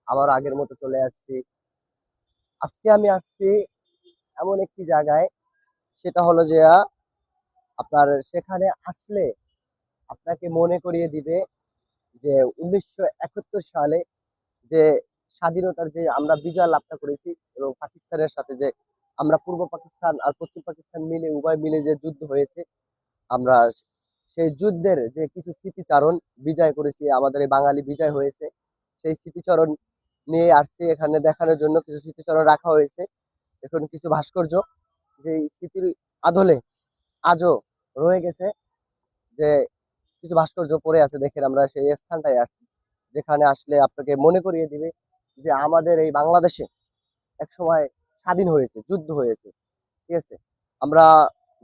আবার আগের মতো চলে আসছি। আজকে আমি আসছি এমন একটি জায়গায়, সেটা হলো যে আপনার সেখানে আসলে আপনাকে মনে করিয়ে দিবে যে 1971 সালে যে স্বাধীনতার যে আমরা বিজয় লাভটা করেছি, এবং পাকিস্তানের সাথে যে আমরা পূর্ব পাকিস্তান আর পশ্চিম পাকিস্তান মিলে উভয় মিলে যে যুদ্ধ হয়েছে, আমরা সেই যুদ্ধের যে কিছু স্মৃতিচারণ বিজয় করেছি, আমাদের এই বাঙালি বিজয় হয়েছে, সেই স্মৃতিচারণ নিয়ে আসছি এখানে দেখানোর জন্য। কিছু স্মৃতিচারণ রাখা হয়েছে, এখন কিছু ভাস্কর্য যে স্মৃতির আদলে আজও রয়ে গেছে, যে কিছু ভাস্কর্য পড়ে আছে। দেখেন, আমরা সেই স্থানটায় আসছি, যেখানে আসলে আপনাকে মনে করিয়ে দিবে যে আমাদের এই বাংলাদেশে একসময় স্বাধীন হয়েছে, যুদ্ধ হয়েছে। ঠিক আছে, আমরা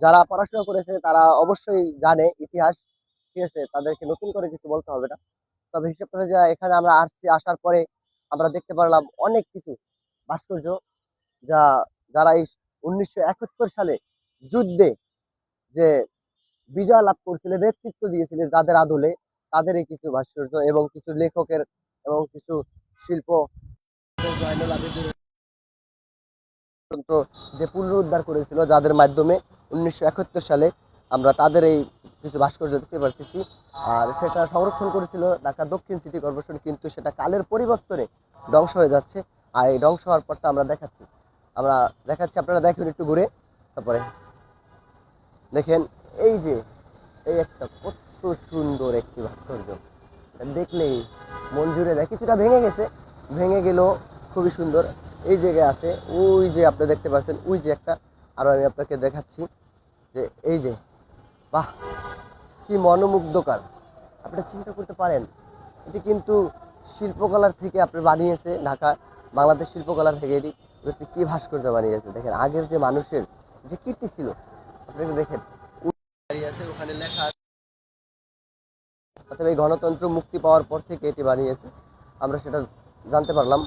যারা পড়াশোনা করেছে তারা অবশ্যই জানে ইতিহাস। ঠিক আছে, তাদেরকে নতুন করে কিছু বলতে হবে না। তবে হিসেব করে যা এখানে আমরা আসছি, আসার পরে আমরা দেখতে পারলাম অনেক কিছু ভাস্কর্য, যা যারা এই 1971 সালে যুদ্ধে যে বিজয় লাভ করছিল, নেতৃত্ব দিয়েছিলেন যাদের আদলে, তাদের এই কিছু ভাস্কর্য এবং কিছু লেখকের এবং কিছু শিল্প, জয়নুল আবেদিন পর্যন্ত যে পুনরুদ্ধার করেছিল, যাদের মাধ্যমে 1971 সালে আমরা তাদের এই কিছু ভাস্কর্য দেখতে পারতেছি। আর সেটা সংরক্ষণ করেছিল ঢাকা দক্ষিণ সিটি কর্পোরেশন, কিন্তু সেটা কালের পরিবর্তনে ধ্বংস হয়ে যাচ্ছে। আর এই ধ্বংস হওয়ার পরটা আমরা দেখাচ্ছি, আপনারা দেখুন একটু ঘুরে। তারপরে দেখেন, এই যে এই একটা কত সুন্দর একটি ভাস্কর্য, দেখলেই মন জুড়ে যায়। কিছুটা ভেঙে গেছে, ভেঙে গেলেও খুবই সুন্দর। এই জায়গায় আছে, ওই যে আপনি দেখতে পাচ্ছেন, ওই যে একটা, আরো আমি আপনাকে দেখাচ্ছি যে এই যে, বাহ, কি মনোমুগ্ধকর। আপনি চিন্তা করতে পারেন, এটি কিন্তু শিল্পকলার থেকে আপনি বানিয়েছে ঢাকা বাংলাদেশ শিল্পকলার থেকে এটি কি ভাস্কর্য বানিয়েছে। দেখেন আগের যে মানুষের যে কীর্তি ছিল, আপনি একটু দেখেন, দাঁড়িয়ে আছে, ওখানে লেখা আছে। অথবা এই গণতন্ত্র মুক্তি পাওয়ার পর থেকে এটি বানিয়েছে, আমরা সেটা জানতে পারলাম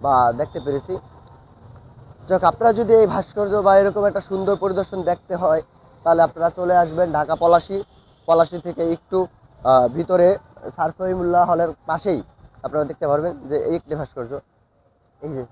বা দেখতে পেরেছি। যাক, আপনারা যদি এই ভাস্কর্য বা এরকম একটা সুন্দর পরিদর্শন দেখতে হয়, তাহলে আপনারা চলে আসবেন ঢাকা পলাশী। পলাশী থেকে একটু ভিতরে স্যার সহিমুল্লাহ হলের পাশেই আপনারা দেখতে পারবেন যে এই একটি ভাস্কর্য। এই যে